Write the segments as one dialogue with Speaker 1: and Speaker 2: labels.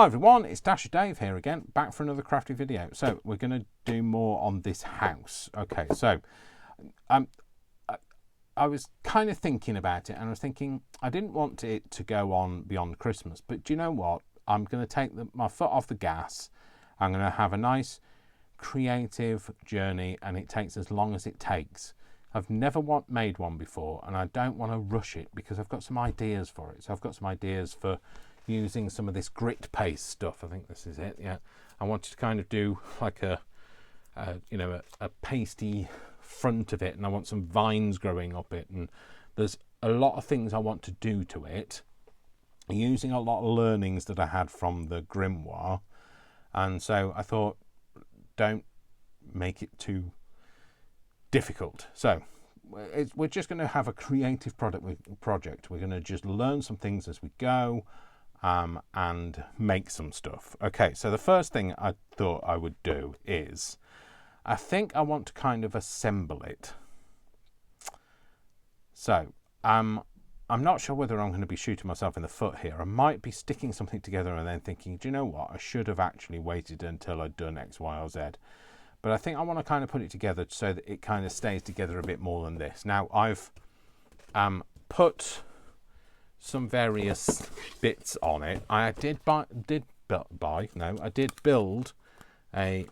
Speaker 1: Hi everyone, it's Dasher Dave here again, back for another crafty video. So we're going to do more on this house. Okay, so I was kind of thinking about it, and I was thinking I didn't want it to go on beyond Christmas, but do you know what? I'm going to take my foot off the gas. I'm going to have a nice creative journey, and it takes as long as it takes. I've never made one before, and I don't want to rush it because I've got some ideas for it. So I've got some ideas for using some of this grit paste stuff. I think this is it. Yeah, I wanted to kind of do like a pasty front of it, and I want some vines growing up it, and there's a lot of things I want to do to it, using a lot of learnings that I had from the grimoire. And so I thought, don't make it too difficult. So we're just going to have a creative project. We're going to just learn some things as we go, and make some stuff. Okay, so the first thing I thought I would do is, I think I want to kind of assemble it. So I'm not sure whether I'm going to be shooting myself in the foot here. I might be sticking something together and then thinking, do you know what, I should have actually waited until I'd done X, Y, or Z. But I think I want to kind of put it together so that it kind of stays together a bit more than this. Now, I've put some various bits on it. I did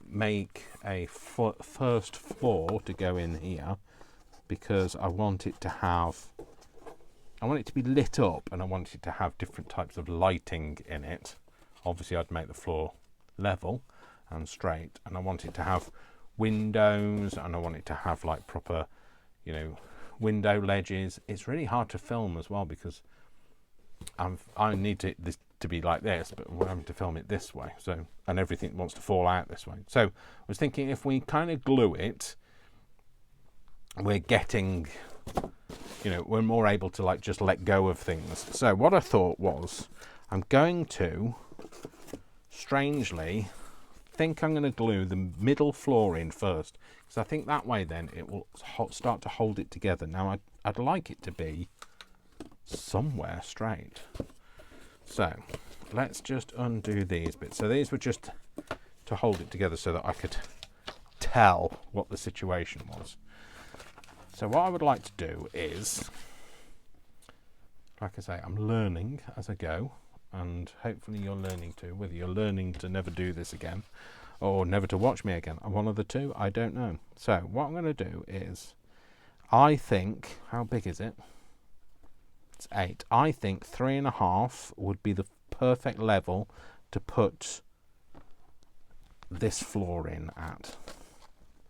Speaker 1: make a first floor to go in here, because I want it to be lit up, and I want it to have different types of lighting in it. Obviously I'd make the floor level and straight, and I want it to have windows, and I want it to have like proper, window ledges. It's really hard to film as well because I need this to be like this, but we're having to film it this way, so, and everything wants to fall out this way. So I was thinking, if we kind of glue it, we're getting, we're more able to like just let go of things. So what I thought was, I'm going to strangely think I'm going to glue the middle floor in first, because I think that way then it will start to hold it together. Now I'd like it to be somewhere straight. So let's just undo these bits. So these were just to hold it together so that I could tell what the situation was. So what I would like to do is, like I say, I'm learning as I go, and hopefully you're learning too, whether you're learning to never do this again or never to watch me again. One of the two, I don't know. So what I'm going to do is, I think, how big is it? It's 8. I think 3.5 would be the perfect level to put this floor in at.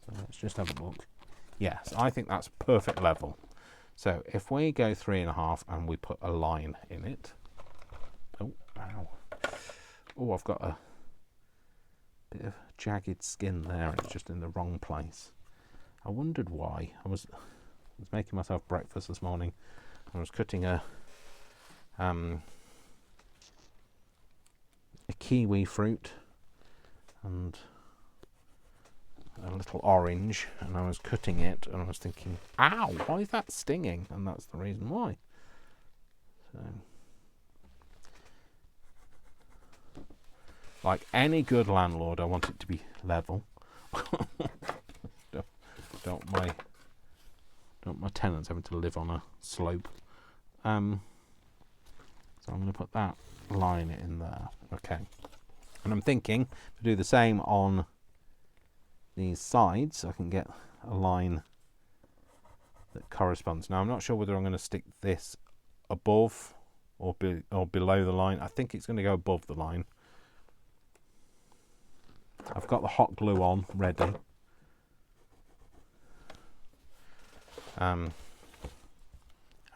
Speaker 1: So let's just have a look. Yes, I think that's perfect level. So if we go 3.5 and we put a line in it. Oh, ow. Oh, I've got a bit of jagged skin there. It's just in the wrong place. I wondered why. I was making myself breakfast this morning. I was cutting a kiwi fruit and a little orange, and I was cutting it, and I was thinking, ow, why is that stinging? And that's the reason why. So, like any good landlord, I want it to be level. don't my tenants having to live on a slope. So I'm going to put that line in there. Okay. And I'm thinking to do the same on these sides. I can get a line that corresponds. Now I'm not sure whether I'm going to stick this above or below the line. I think it's going to go above the line. I've got the hot glue on ready.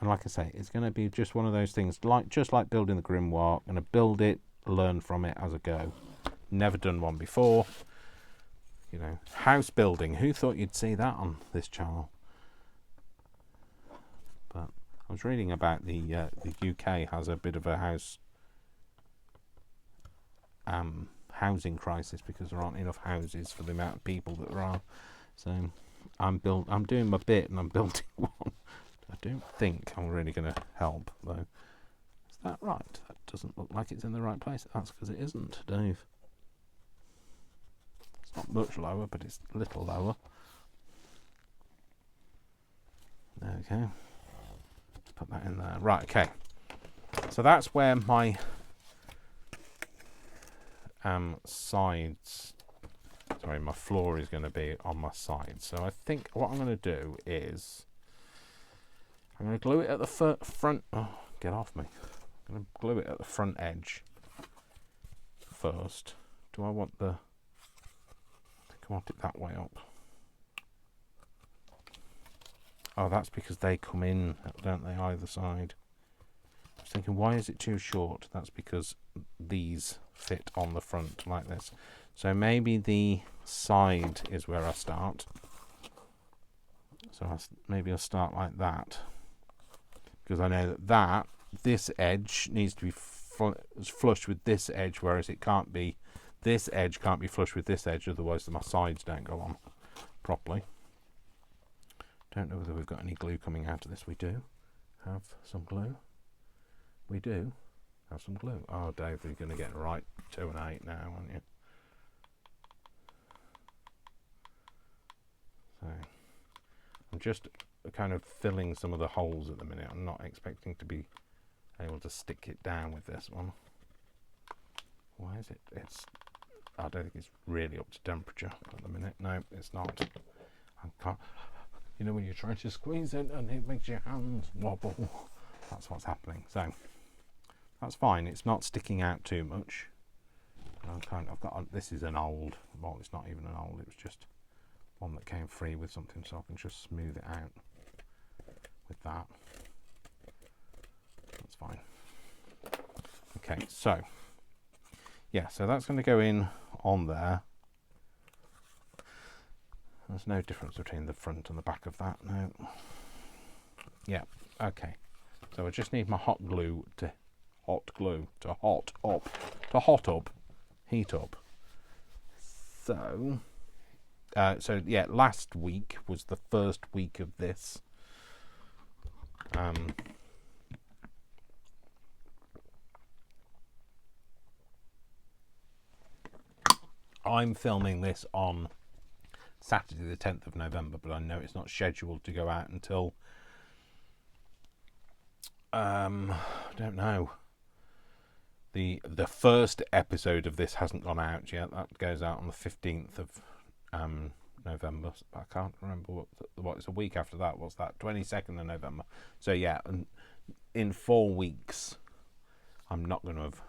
Speaker 1: And like I say, it's going to be just one of those things, just like building the grimoire. I'm going to build it, learn from it as I go. Never done one before. House building. Who thought you'd see that on this channel? But I was reading about the UK has a bit of a housing crisis because there aren't enough houses for the amount of people that there are. So I'm doing my bit, and I'm building one. I don't think I'm really going to help, though. that right? That doesn't look like it's in the right place. That's because it isn't, Dave. It's not much lower, but it's a little lower. There we go. Put that in there. Right, okay. So that's where my sides, sorry, my floor is going to be on my side. So I think what I'm going to do is I'm going to glue it at the front. Oh, get off me. I'm going to glue it at the front edge first. Do I want I think I want it that way up. Oh, that's because they come in, don't they, either side. I was thinking, why is it too short? That's because these fit on the front like this. So maybe the side is where I start. So maybe I'll start like that. Because I know that this edge needs to be flush with this edge, whereas it can't be, this edge can't be flush with this edge, otherwise my sides don't go on properly. Don't know whether we've got any glue coming out of this. We do have some glue. We do have some glue. Oh, Dave, you're going to get right 2 and 8 now, aren't you? So I'm just kind of filling some of the holes at the minute. I'm not expecting to be able to stick it down with this one. Why is it? I don't think it's really up to temperature at the minute. No, it's not. I can't. You know when you're trying to squeeze it and it makes your hands wobble. That's what's happening. So that's fine. It's not sticking out too much. I've got. This is an old. Well, it's not even an old. It was just one that came free with something, so I can just smooth it out with that. That's fine. Okay, so yeah, so that's going to go in on there. There's no difference between the front and the back of that, no. Yeah, okay. So I just need my hot glue to heat up. So yeah, last week was the first week of this. I'm filming this on Saturday the 10th of November, but I know it's not scheduled to go out until I don't know. The first episode of this hasn't gone out yet. That goes out on the 15th of November. I can't remember what it's a week after that. What's that? 22nd of November. So yeah, in 4 weeks I'm not going to have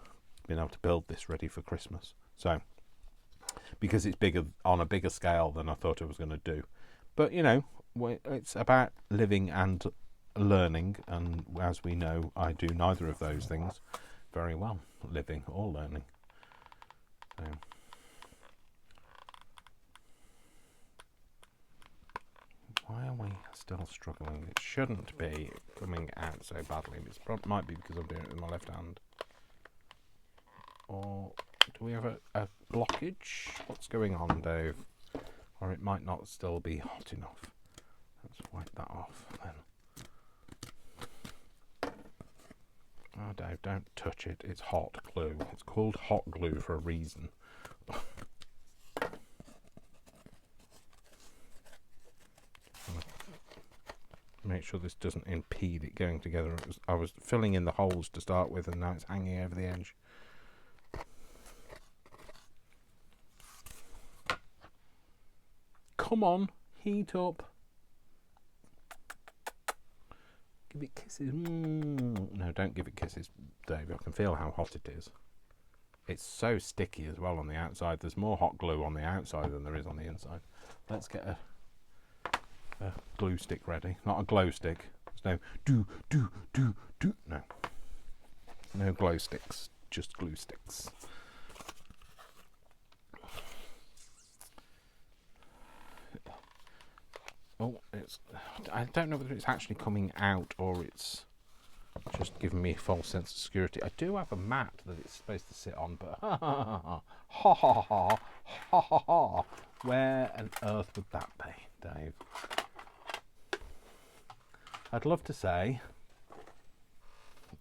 Speaker 1: been able to build this ready for Christmas. So because it's bigger, on a bigger scale than I thought I was going to do. But you know, it's about living and learning, and as we know, I do neither of those things very well, living or learning. So why are we still struggling? It shouldn't be coming out so badly. It might be because I'm doing it with my left hand. Or do we have a blockage? What's going on, Dave? Or it might not still be hot enough. Let's wipe that off then. Oh, Dave, don't touch it. It's hot glue. It's called hot glue for a reason. Make sure this doesn't impede it going together. I was filling in the holes to start with, and now it's hanging over the edge. Come on, heat up. Give it kisses. No, don't give it kisses, Dave. I can feel how hot it is. It's so sticky as well on the outside. There's more hot glue on the outside than there is on the inside. Let's get a glue stick ready. Not a glow stick. There's no do. No. No glow sticks. Just glue sticks. Oh, I don't know whether it's actually coming out or it's just giving me a false sense of security. I do have a mat that it's supposed to sit on, but where on earth would that be, Dave? I'd love to say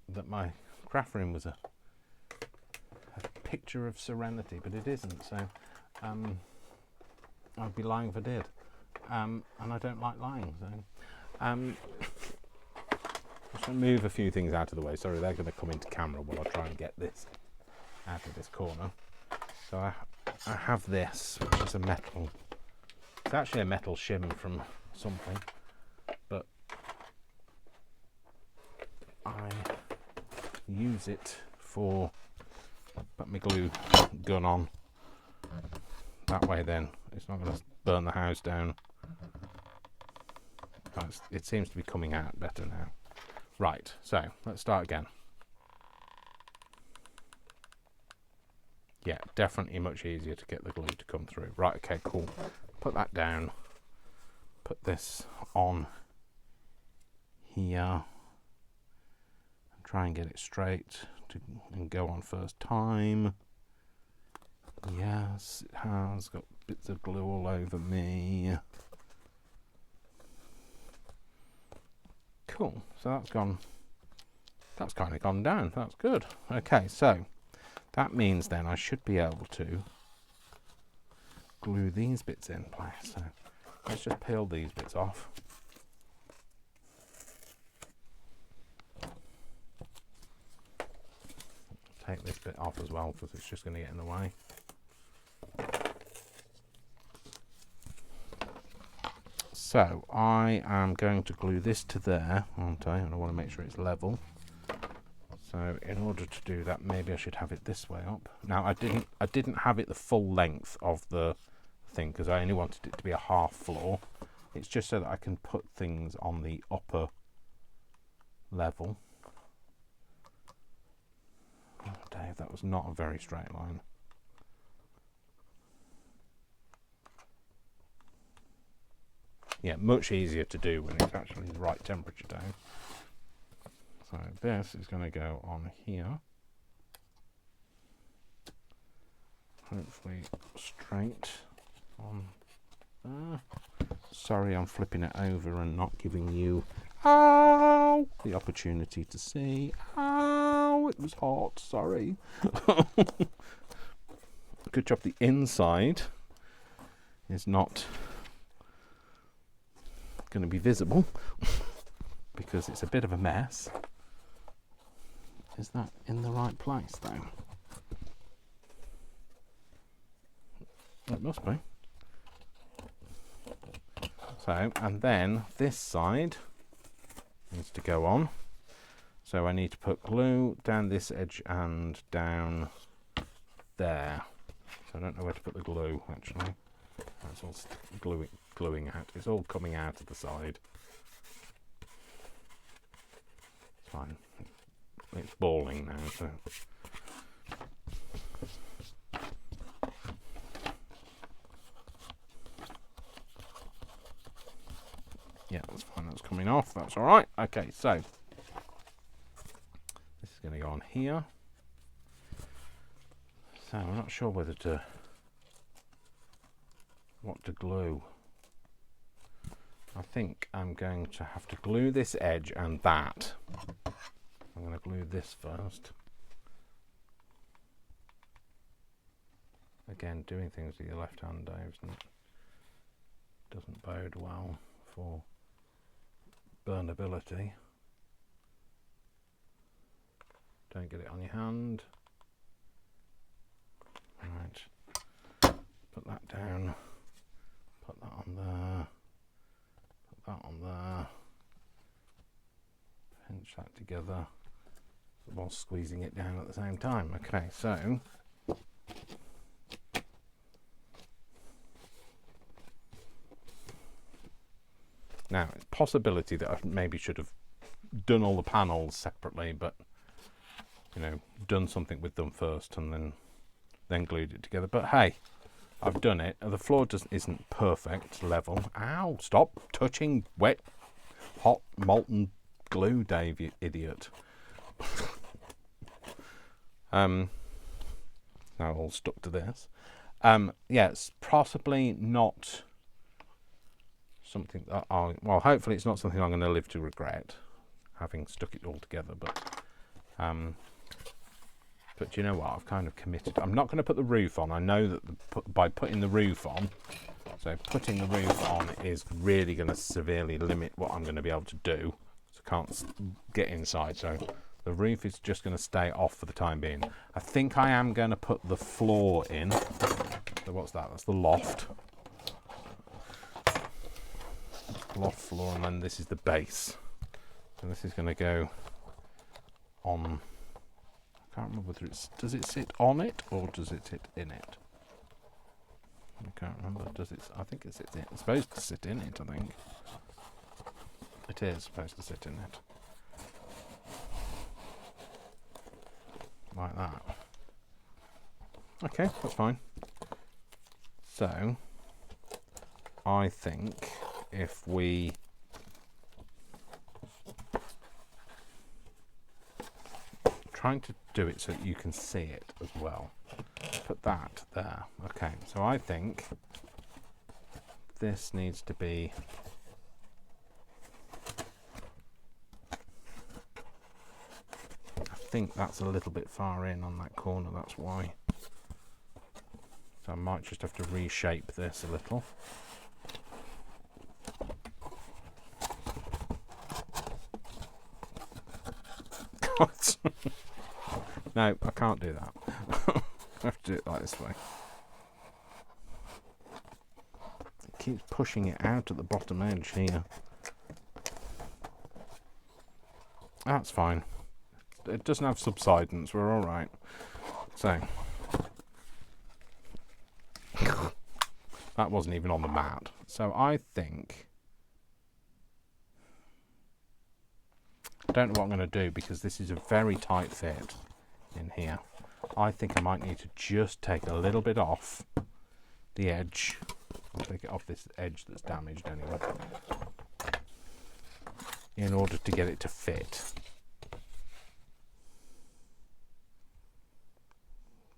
Speaker 1: that my craft room was a picture of serenity, but it isn't, so I'd be lying if I did. And I don't like lying, so I'm just going to move a few things out of the way. Sorry, they're going to come into camera while I try and get this out of this corner. So I have this, which is a metal. It's actually a metal shim from something, but I use it for put my glue gun on. That way then it's not going to burn the house down. It seems to be coming out better now. Right, so let's start again. Yeah, definitely much easier to get the glue to come through. Right, okay, cool. Put that down. Put this on here. And try and get it straight and go on first time. Yes, it has got bits of glue all over me. Cool, so that's gone. That's kind of gone down. That's good. Okay, so that means then I should be able to glue these bits in place. So let's just peel these bits off. Take this bit off as well because it's just going to get in the way. So I am going to glue this to there, aren't I? And I want to make sure it's level. So in order to do that, maybe I should have it this way up. Now I didn't have it the full length of the thing because I only wanted it to be a half floor. It's just so that I can put things on the upper level. Oh, Dave, that was not a very straight line. Yeah, much easier to do when it's actually the right temperature down. So this is going to go on here. Hopefully straight on there. Sorry, I'm flipping it over and not giving you the opportunity to see. Ow, it was hot, sorry. Good job the inside is not going to be visible because it's a bit of a mess. Is that in the right place though? It must be. So, and then this side needs to go on. So I need to put glue down this edge and down there. So I don't know where to put the glue actually. That's all gluing out. It's all coming out of the side. It's fine. It's balling now, so. Yeah, that's fine. That's coming off. That's all right. Okay, so this is going to go on here. So I'm not sure whether to what to glue. I think I'm going to have to glue this edge and that. I'm going to glue this first. Again, doing things with your left hand, Dave, doesn't bode well for burnability. Don't get it on your hand. Right, put that down, put that on there, put that on there, pinch that together while squeezing it down at the same time. Okay, so now it's a possibility that I maybe should have done all the panels separately, but you know, done something with them first and then glued it together. But hey, I've done it. The floor just isn't perfect level. Ow, stop touching wet hot molten glue, Dave, you idiot. Now all stuck to this. Yeah, it's possibly not something that well, hopefully it's not something I'm going to live to regret, having stuck it all together, but But you know what? I've kind of committed. I'm not going to put the roof on. I know that by putting the roof on, so putting the roof on is really going to severely limit what I'm going to be able to do. So I can't get inside. So the roof is just going to stay off for the time being. I think I am going to put the floor in. So what's that? That's the loft. Loft floor, and then this is the base. So this is going to go on. I can't remember whether does it sit on it or does it sit in it? I can't remember. Does it? I think it sits in. It's supposed to sit in it. I think it is supposed to sit in it, like that. Okay, that's fine. So I think if we trying to do it so that you can see it as well. Put that there. Okay, so I think this needs to be I think that's a little bit far in on that corner, that's why. So I might just have to reshape this a little. No, I can't do that. I have to do it like this way. It keeps pushing it out at the bottom edge here. That's fine. It doesn't have subsidence, we're alright. So that wasn't even on the mat. So I think I don't know what I'm going to do because this is a very tight fit in here. I think I might need to just take a little bit off the edge. I'll take it off this edge that's damaged anyway, in order to get it to fit.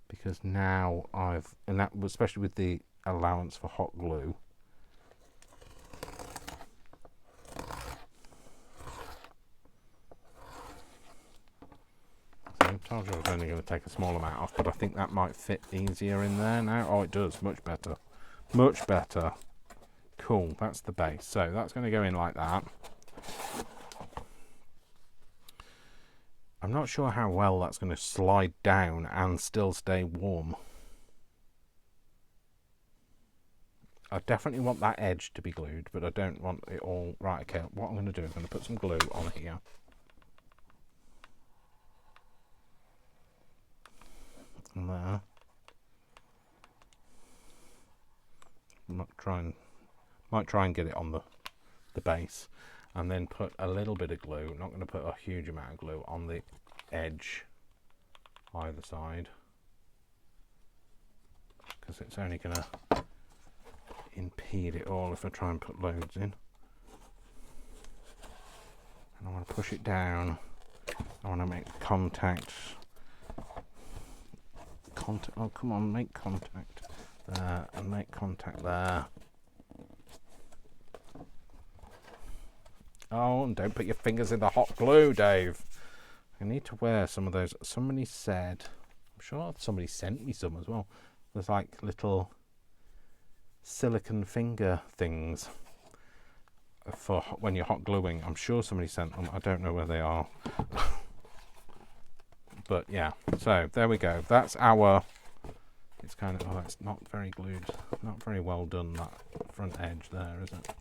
Speaker 1: Because now and that especially with the allowance for hot glue, I told you I was only going to take a small amount off, but I think that might fit easier in there now. Oh, it does. Much better. Much better. Cool. That's the base. So that's going to go in like that. I'm not sure how well that's going to slide down and still stay warm. I definitely want that edge to be glued, but I don't want it all. Right, okay. What I'm going to do is I'm going to put some glue on here. And there. Might try and get it on the base, and then put a little bit of glue. Not going to put a huge amount of glue on the edge either side, because it's only going to impede it all if I try and put loads in. And I want to push it down. I want to make contact. Oh, come on, make contact there and make contact there. Oh, and don't put your fingers in the hot glue, Dave. I need to wear some of those. Somebody said, I'm sure somebody sent me some as well. There's like little silicone finger things for when you're hot gluing. I'm sure somebody sent them. I don't know where they are. But yeah, so there we go. That's our, it's kind of, oh, it's not very glued, not very well done, that front edge there, is it?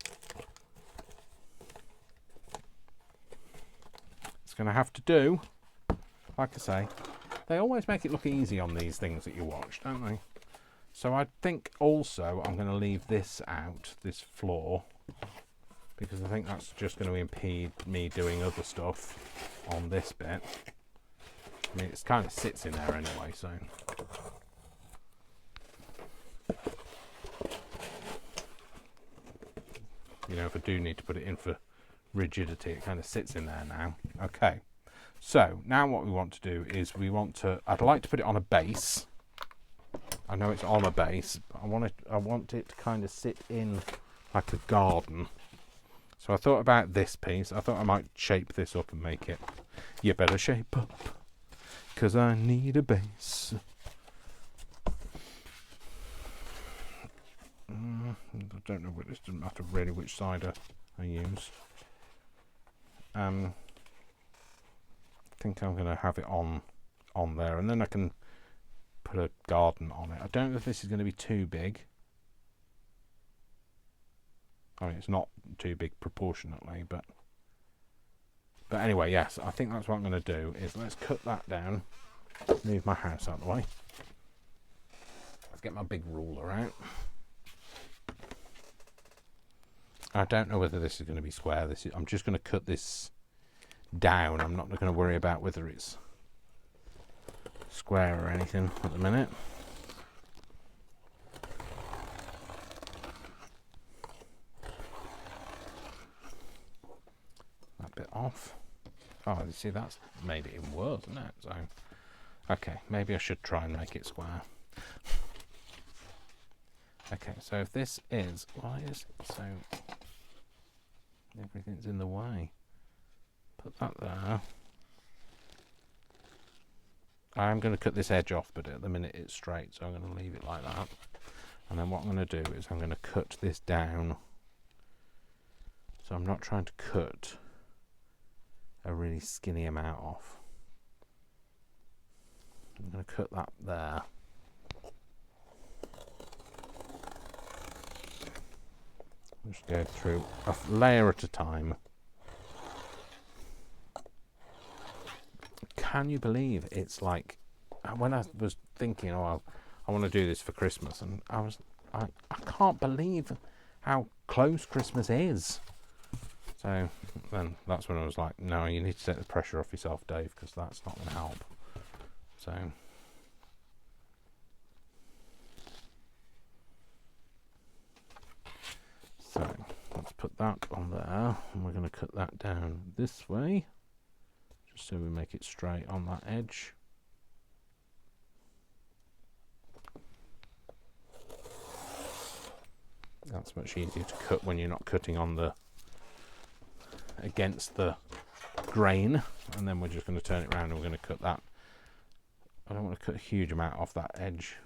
Speaker 1: It's going to have to do, like I say, they always make it look easy on these things that you watch, don't they? So I think also I'm going to leave this out, this floor, because I think that's just going to impede me doing other stuff on this bit. I mean, it kind of sits in there anyway, so. You know, if I do need to put it in for rigidity, it kind of sits in there now. Okay, so now what we want to do is I'd like to put it on a base. I know it's on a base, but I want it to kind of sit in like a garden. So I thought about this piece. I thought I might shape this up and make it, you better shape up. 'cause I need a base. I don't know, it doesn't matter really which side I use. I think I'm going to have it on there, and then I can put a garden on it. I don't know if this is going to be too big. I mean, it's not too big proportionately, but anyway, yes, I think that's what I'm going to do, is let's cut that down, move my house out of the way. Let's get my big ruler out. I don't know whether this is going to be square. I'm just going to cut this down. I'm not going to worry about whether it's square or anything at the minute. That bit off. Oh, you see, that's made it even worse, isn't it? So, okay, maybe I should try and make it square. Okay, so if this is, why is it so, everything's in the way. Put that there. I'm going to cut this edge off, but at the minute it's straight, so I'm going to leave it like that. And then what I'm going to do is I'm going to cut this down. So I'm not trying to cut a really skinny amount off. I'm going to cut that there. Just go through a layer at a time. Can you believe it's like, when I was thinking, oh, I want to do this for Christmas, and I can't believe how close Christmas is. So then that's when I was like, no, you need to take the pressure off yourself, Dave, because that's not going to help. So let's put that on there, and we're going to cut that down this way, just so we make it straight on that edge. That's much easier to cut when you're not cutting on against the grain. And then we're just going to turn it around and we're going to cut that. I don't want to cut a huge amount off that edge,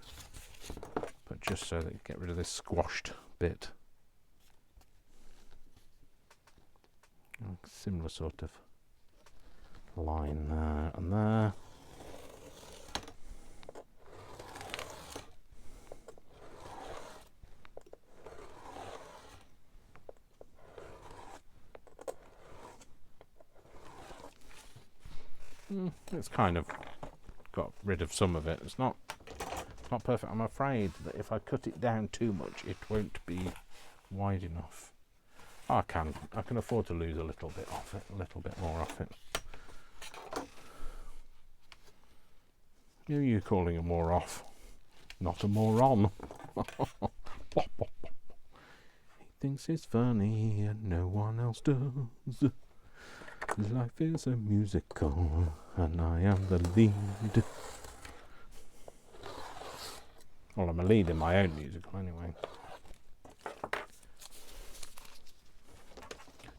Speaker 1: but just so that you get rid of this squashed bit. Similar sort of line there and there. It's kind of got rid of some of it. It's not perfect. I'm afraid that if I cut it down too much, it won't be wide enough. I can afford to lose a little bit off it, a little bit more off it. Who are you calling a more off? Not a moron. He thinks it's funny and no one else does. Life is a musical and I am the lead. Well, I'm a lead in my own musical anyway.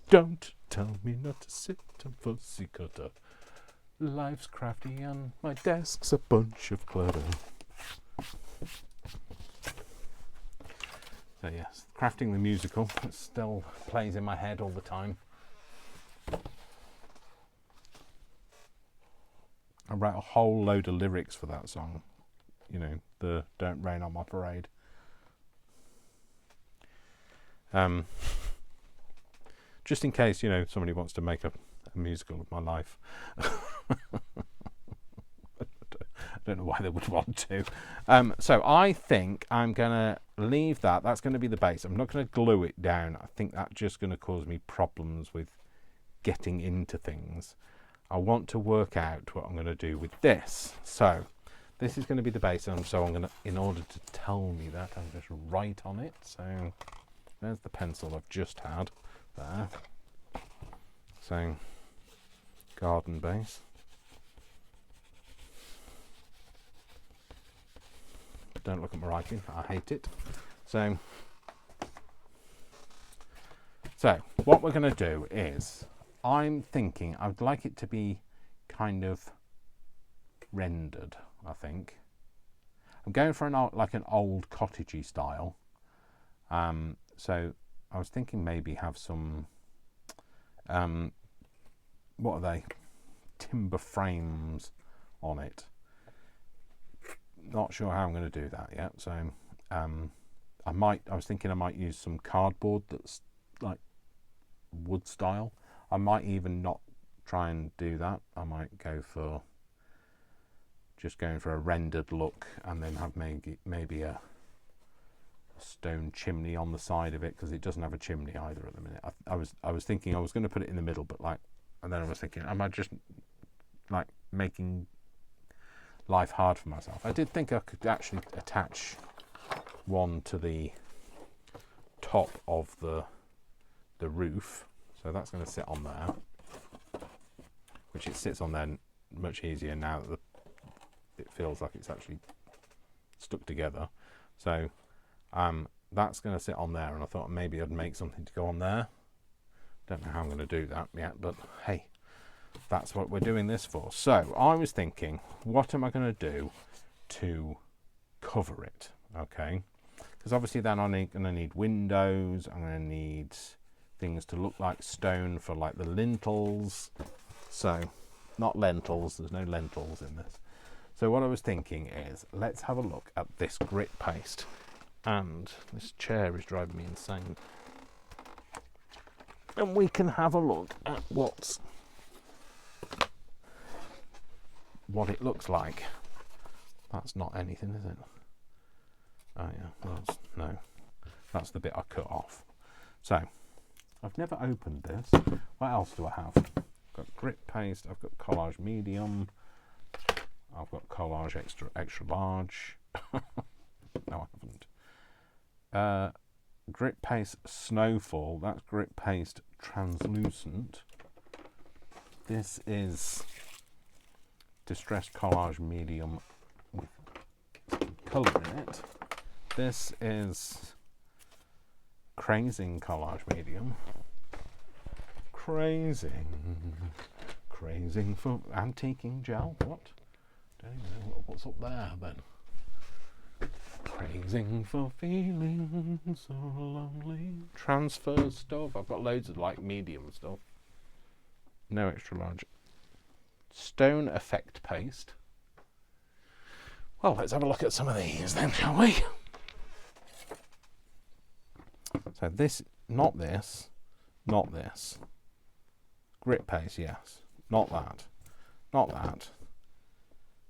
Speaker 1: Don't tell me not to sit and fussy cutter. Life's crafty and my desk's a bunch of clutter. So yes, crafting the musical, it still plays in my head all the time. I wrote a whole load of lyrics for that song. You know, the Don't Rain on My Parade. Just in case, you know, somebody wants to make a musical of my life. I don't know why they would want to. So I think I'm going to leave that. That's going to be the base. I'm not going to glue it down. I think that's just going to cause me problems with getting into things. I want to work out what I'm going to do with this. So this is going to be the base, and so I'm going to, in order to tell me that, I'm just write on it. So there's the pencil I've just had there. So garden base. Don't look at my writing, I hate it. So what we're going to do is, I'm thinking I'd like it to be kind of rendered, I think. I'm going for an old cottagey style. So I was thinking maybe have some, what are they? Timber frames on it. Not sure how I'm going to do that yet. So I was thinking I might use some cardboard that's like wood style. I might even not try and do that. I might go for just going for a rendered look, and then have maybe a stone chimney on the side of it, because it doesn't have a chimney either at the minute. I was thinking I was going to put it in the middle, but and then I was thinking, am I just making life hard for myself? I did think I could actually attach one to the top of the roof, so that's going to sit on there, which it sits on there much easier now that it feels like it's actually stuck together. So that's going to sit on there, and I thought maybe I'd make something to go on there. Don't know how I'm going to do that yet, but hey, that's what we're doing this for. So I was thinking, what am I going to do to cover it? Okay, because obviously then I'm going to need windows. I'm going to need things to look like stone for like the lintels. So not lentils, there's no lentils in this. So what I was thinking is, let's have a look at this grit paste. And this chair is driving me insane. And we can have a look at what it looks like. That's not anything, is it? Oh yeah, no. That's the bit I cut off. So, I've never opened this. What else do I have? I've got grit paste, I've got collage medium, I've got collage extra large. No, I haven't. Grit paste snowfall. That's grit paste translucent. This is distressed collage medium with colour in it. This is crazing collage medium. Crazing for antiquing gel. What? Don't even know what's up there then. Crazing for feeling so lonely. Transfer stuff. I've got loads of medium stuff. No extra large. Stone effect paste. Well, let's have a look at some of these then, shall we? So this, not this, not this. Grit paste, yes. Not that. Not that.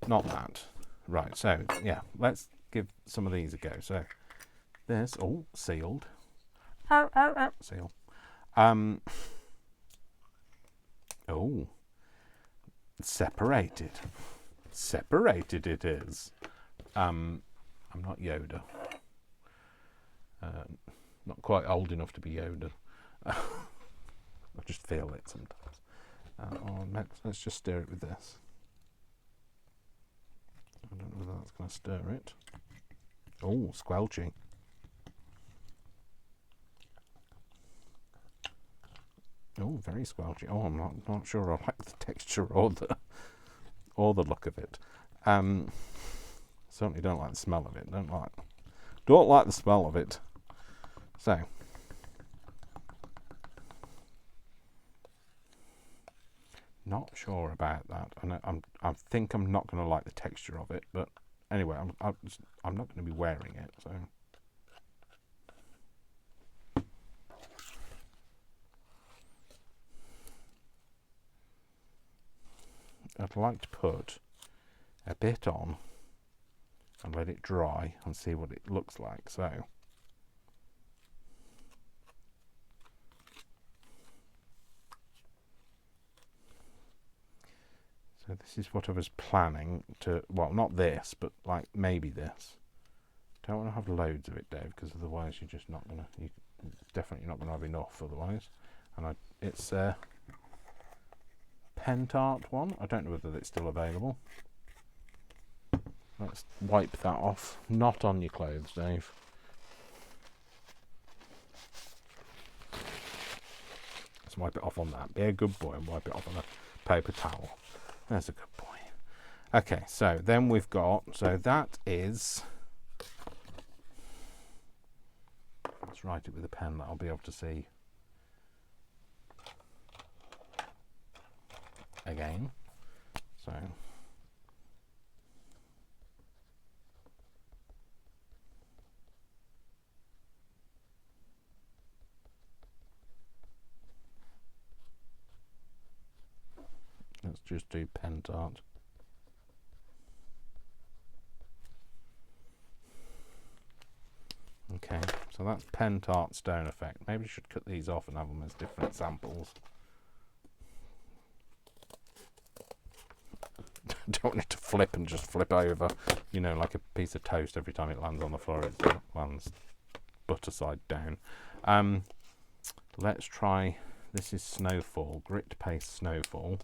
Speaker 1: Not that. Right, so, yeah, let's give some of these a go. So, this, sealed. Seal. Separated. Separated it is. I'm not Yoda. Not quite old enough to be Yoda. I just feel it sometimes. Let's just stir it with this. I don't know whether that's going to stir it. Oh, squelchy. Oh, very squelchy. Oh, I'm not sure I like the texture or the look of it. Certainly don't like the smell of it. Don't like the smell of it. So, not sure about that. I think I'm not going to like the texture of it, but anyway, I'm not going to be wearing it. So, I'd like to put a bit on and let it dry and see what it looks like. So this is what I was planning to, well, not this, but maybe this. Don't want to have loads of it, Dave, because otherwise you're just not going to, definitely not going to have enough otherwise. And it's a Pentart one. I don't know whether it's still available. Let's wipe that off. Not on your clothes, Dave. Let's wipe it off on that. Be a good boy and wipe it off on a paper towel. There's a good boy. Okay, so then we've got, so that is, let's write it with a pen that I'll be able to see again. So let's just do pentart. Okay, so that's pentart stone effect. Maybe I should cut these off and have them as different samples. Don't want it to flip and just flip over, you know, like a piece of toast every time it lands on the floor. It lands butter side down. Let's try, this is Snowfall, grit paste Snowfall.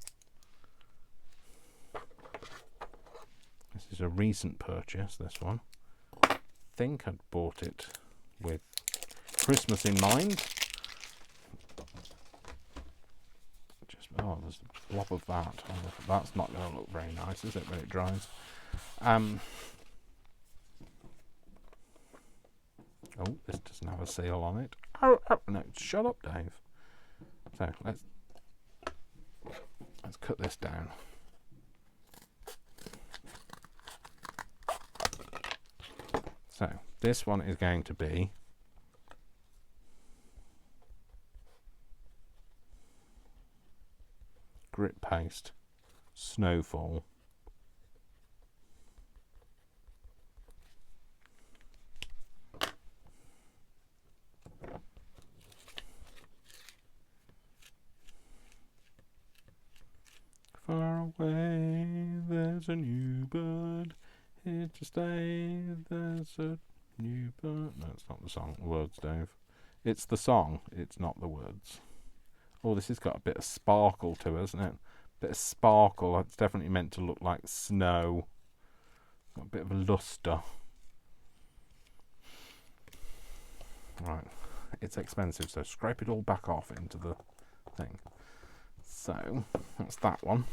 Speaker 1: This is a recent purchase, this one. I think I'd bought it with Christmas in mind. Just, oh, there's a blob of that. Oh, that's not going to look very nice, is it, when it dries? Oh, this doesn't have a seal on it. Oh, no, shut up, Dave. So let's cut this down. So this one is going to be grit paste Snowfall. Far away, there's a new bird here to stay. There's a new bird. No, it's not the song. Words, Dave. It's the song. It's not the words. Oh, this has got a bit of sparkle to it, hasn't it? A bit of sparkle. It's definitely meant to look like snow. Got a bit of a luster. Right. It's expensive, so scrape it all back off into the thing. So that's that one.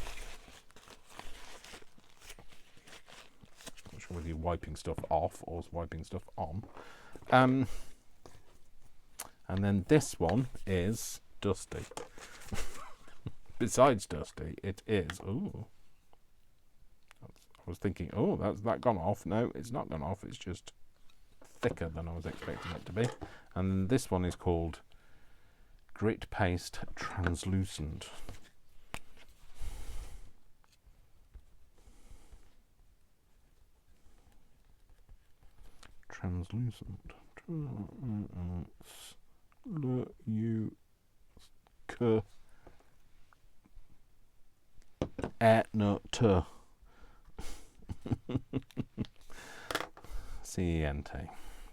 Speaker 1: Not sure whether you're wiping stuff off or wiping stuff on. And then this one is dusty. Besides dusty, it is. Ooh. I was thinking, oh, that's that gone off. No, it's not gone off. It's just thicker than I was expecting it to be. And this one is called Grit Paste Translucent. Translucent. C-E-N-T.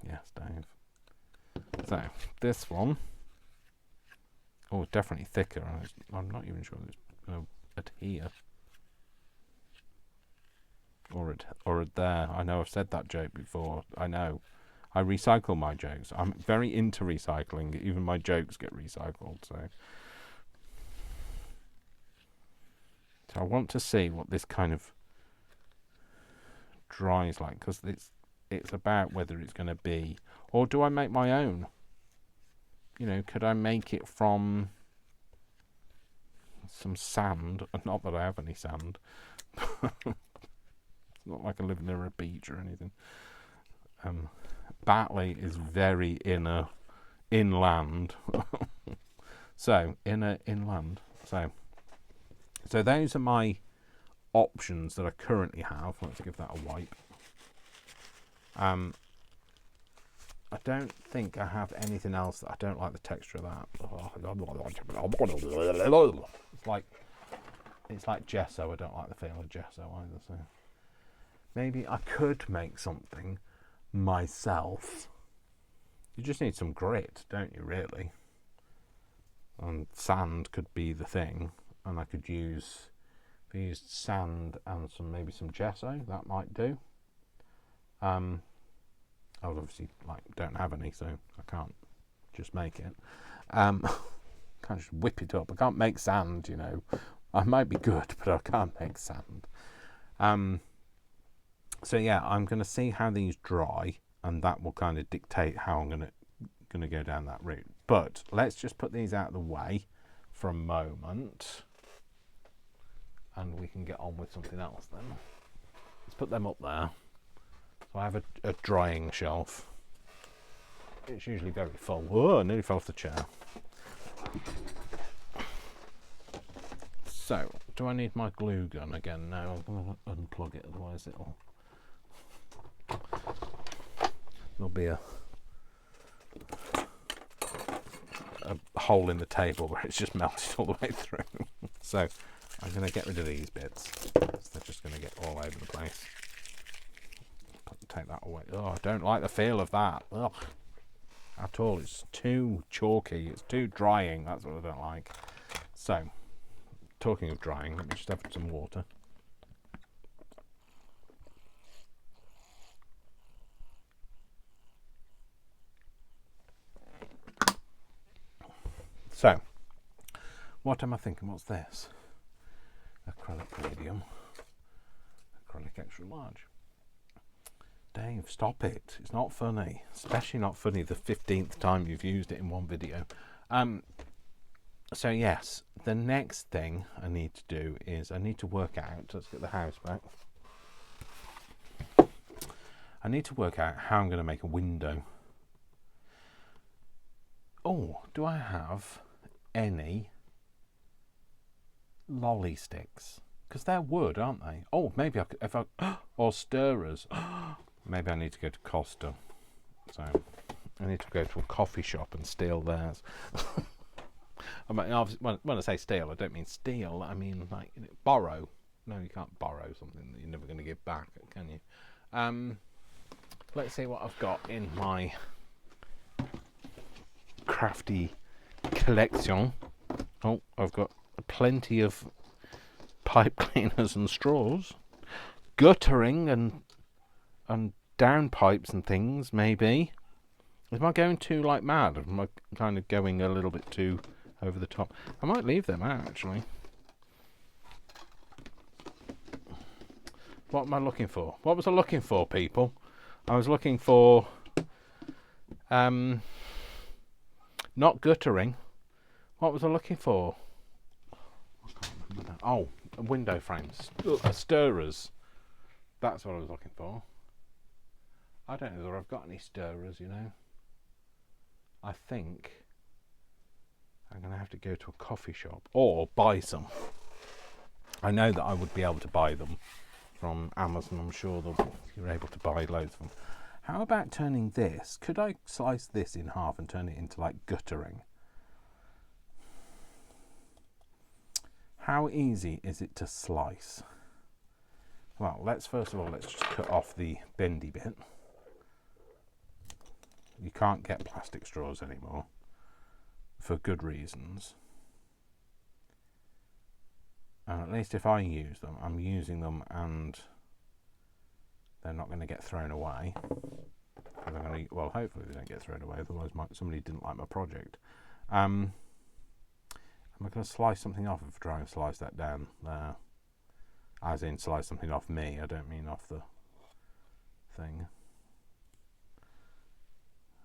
Speaker 1: Yes, Dave. So, this one. Oh, it's definitely thicker. I'm not even sure it's going to adhere. Or there. I know I've said that joke before. I know. I recycle my jokes. I'm very into recycling. Even my jokes get recycled. So I want to see what this kind of dries like, because it's about whether it's going to be, or do I make my own? You know, could I make it from some sand? Not that I have any sand. It's not like I live near a beach or anything. Batley is very inland. So inland. So those are my options that I currently have. Let's give that a wipe. I don't think I have anything else that I don't like the texture of that. It's like gesso. I don't like the feel of gesso either. So maybe I could make something myself. You just need some grit, don't you, really? And sand could be the thing, and I could use, if I used sand and maybe some gesso, that might do. I obviously don't have any, so I can't just make it. Can't just whip it up. I can't make sand, you know. I might be good, but I can't make sand. So yeah, I'm going to see how these dry, and that will kind of dictate how I'm going to go down that route. But let's just put these out of the way for a moment, and we can get on with something else then. Let's put them up there. So I have a drying shelf. It's usually very full. Whoa, nearly fell off the chair. So, do I need my glue gun again? No, I'm going to unplug it, otherwise there'll be a hole in the table where it's just melted all the way through. So I'm going to get rid of these bits. They're just going to get all over the place. Take that away. Oh, I don't like the feel of that. Ugh. At all. It's too chalky. It's too drying. That's what I don't like. So, talking of drying, let me just have some water. So, what am I thinking? What's this? Acrylic medium. Acrylic extra large. Dave, stop it. It's not funny. Especially not funny the 15th time you've used it in one video. So yes, the next thing I need to do is I need to work out, let's get the house back. I need to work out how I'm going to make a window. Oh, do I have any lolly sticks? Because they're wood, aren't they? Oh, maybe I could, or stirrers. Maybe I need to go to Costa. So I need to go to a coffee shop and steal theirs. I mean, when I say steal, I don't mean steal. I mean like borrow. No, you can't borrow something that you're never going to give back, can you? Let's see what I've got in my crafty collection. Oh, I've got plenty of pipe cleaners and straws, guttering and downpipes and things. Maybe. Am I going too like mad? Am I kind of going a little bit too over the top? I might leave them out actually. What am I looking for? What was I looking for, people? I was looking for not guttering. What was I looking for? I can't remember now. Oh, window frames. Stirrers. That's what I was looking for. I don't know whether I've got any stirrers, you know. I think I'm going to have to go to a coffee shop or buy some. I know that I would be able to buy them from Amazon. I'm sure that you're able to buy loads of them. How about turning this? Could I slice this in half and turn it into like guttering? How easy is it to slice? Well, first of all, let's just cut off the bendy bit. You can't get plastic straws anymore for good reasons. And at least if I use them, I'm using them and they're not going to get thrown away. Well, hopefully they don't get thrown away, otherwise somebody didn't like my project. Am I going to slice something off if I try and slice that down there? As in slice something off me, I don't mean off the thing.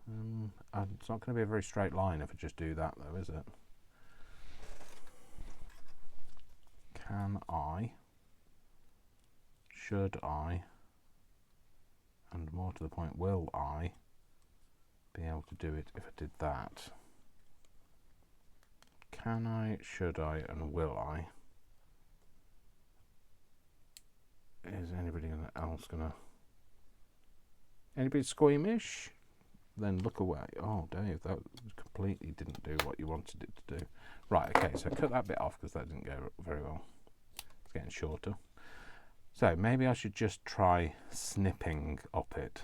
Speaker 1: It's not going to be a very straight line if I just do that though, is it? Can I, should I, and more to the point, will I be able to do it if I did that? Can I, should I, and will I? Is anybody else gonna? Anybody squeamish? Then look away. Oh, Dave, that completely didn't do what you wanted it to do. Right, okay, so cut that bit off because that didn't go very well. It's getting shorter. So maybe I should just try snipping up it.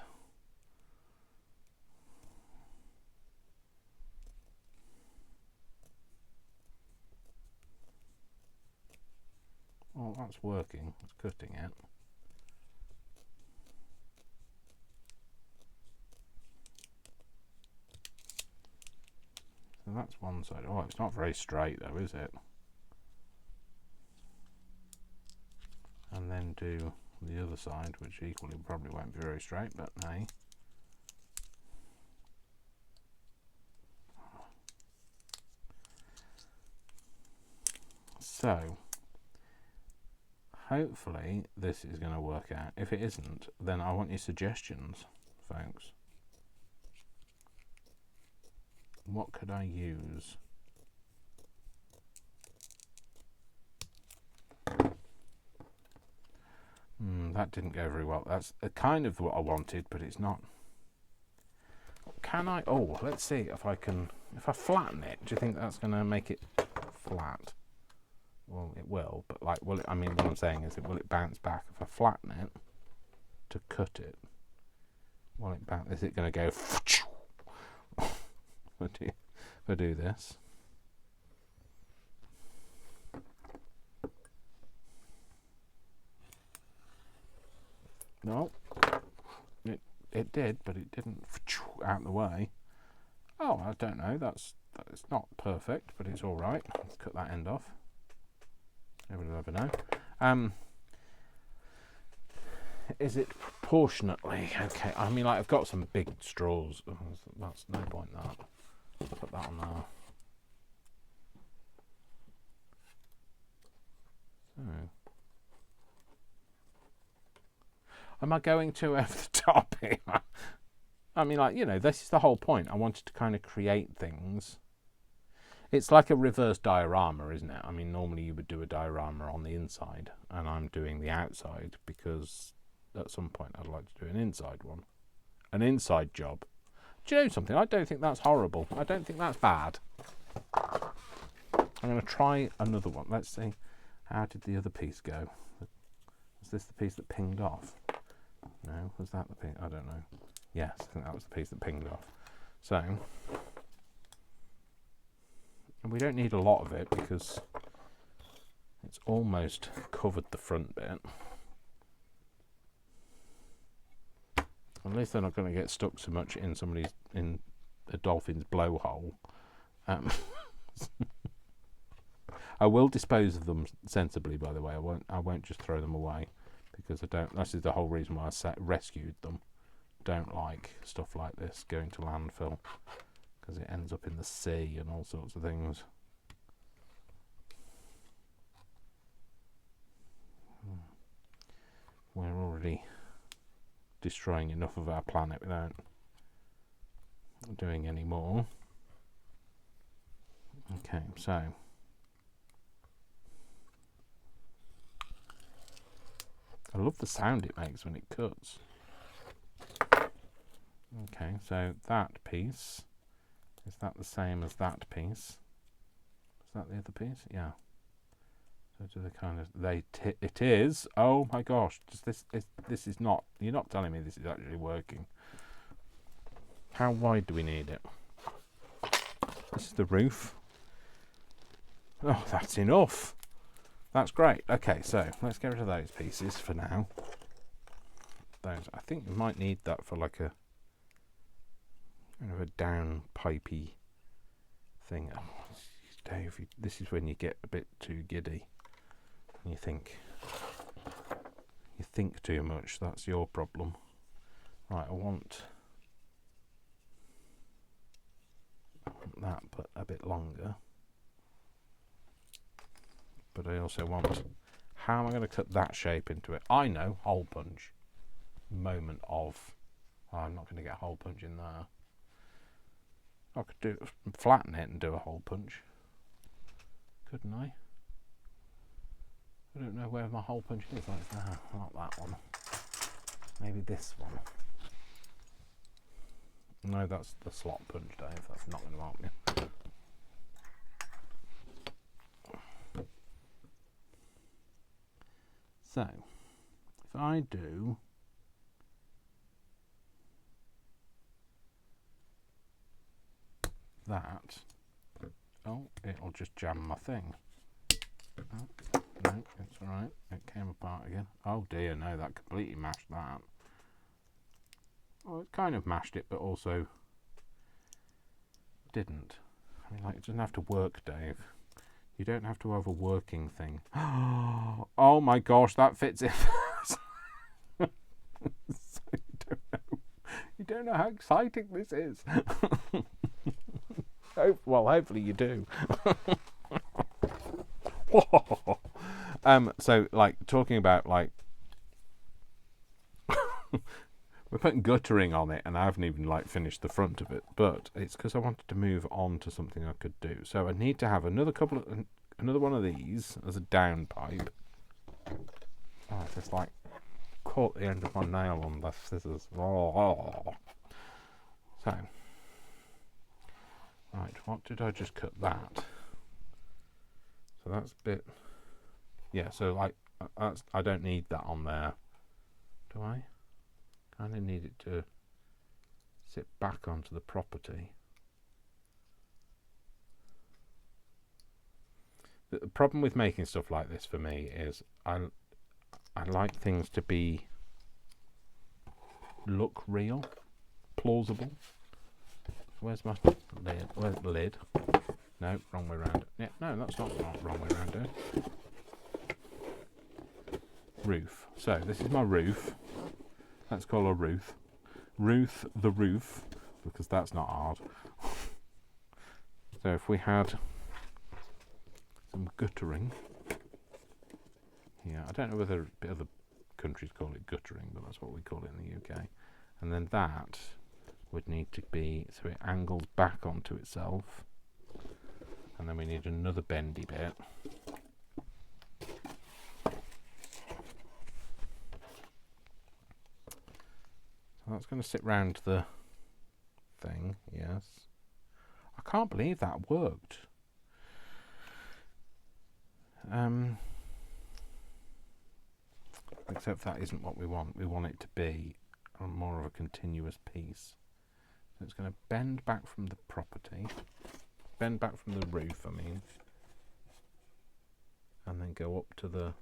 Speaker 1: Oh, that's working. It's cutting it. So that's one side. Oh, it's not very straight though, is it? And then do the other side, which equally probably won't be very straight, but hey. So, hopefully this is going to work out. If it isn't, then I want your suggestions, folks. What could I use? That didn't go very well. That's kind of what I wanted, but it's not. Can I? Oh, let's see if I can. If I flatten it, do you think that's going to make it flat? Well, it will, but like, will it? I mean, what I'm saying is, will it bounce back if I flatten it to cut it? Will it bounce? Is it going to go? If I do this. No, it did, but it didn't out the way. Oh, I don't know. That's not perfect, but it's all right. Let's cut that end off. Nobody will ever know. Is it proportionately okay? I mean, like, I've got some big straws. That's no point in that. Put that on there. So. Am I going too over the top here? I mean, like, you know, this is the whole point. I wanted to kind of create things. It's like a reverse diorama, isn't it? I mean, normally you would do a diorama on the inside, and I'm doing the outside because at some point I'd like to do an inside one. An inside job. Do you know something? I don't think that's horrible. I don't think that's bad. I'm going to try another one. Let's see. How did the other piece go? Was this the piece that pinged off? No, was that the piece? I don't know. Yes, I think that was the piece that pinged off. So, and we don't need a lot of it because it's almost covered the front bit. At least they're not going to get stuck so much in a dolphin's blowhole. I will dispose of them sensibly, by the way. I won't just throw them away because I don't. This is the whole reason why I rescued them. Don't like stuff like this going to landfill because it ends up in the sea and all sorts of things. We're already destroying enough of our planet without doing any more. Okay, so I love the sound it makes when it cuts. Okay, so that piece, is that the same as that piece? Is that the other piece? Yeah. So do they kind of, it is. Oh my gosh, this is not, you're not telling me this is actually working. How wide do we need it? This is the roof. Oh, that's enough. That's great. Okay, so let's get rid of those pieces for now. Those, I think we might need that for like a kind of a down pipey thing. Oh, Dave, this is when you get a bit too giddy. You think too much. That's your problem. Right, I want that, but a bit longer. But I also want. How am I going to cut that shape into it? I know, hole punch. Moment of. Oh, I'm not going to get a hole punch in there. I could flatten it and do a hole punch. Couldn't I? I don't know where my hole punch is. Like, no, not that one. Maybe this one. No, that's the slot punch, Dave. That's not going to help me. So, if I do that, oh, it'll just jam my thing. Oh, no, it's alright. It came apart again. Oh dear, no, that completely mashed that. Well, it kind of mashed it, but also didn't. I mean, like, it doesn't have to work, Dave. You don't have to have a working thing. Oh my gosh, that fits in. You don't know how exciting this is. Well, hopefully you do. So, like, talking about, like, we're putting guttering on it, and I haven't even, like, finished the front of it, but it's because I wanted to move on to something I could do. So I need to have another one of these as a downpipe. Oh, I just, like, caught the end of my nail on the scissors. Oh. So, right, what did I just cut that? So that's a bit... Yeah, so, like, I don't need that on there. Do I? Kind of need it to sit back onto the property. The problem with making stuff like this for me is I like things to look real, plausible. Where's my lid? Where's the lid? No, wrong way around. Yeah, no, that's not wrong way around it. Roof. So this is my roof. Let's call her Ruth. Ruth the roof, because that's not hard. So if we had some guttering here, I don't know whether other countries call it guttering, but that's what we call it in the UK. And then that would need to be so it angles back onto itself, and then we need another bendy bit. So that's going to sit round the thing, yes. I can't believe that worked. Except that isn't what we want. We want it to be more of a continuous piece. So it's going to bend back from the property, bend back from the roof, I mean, and then go up to the...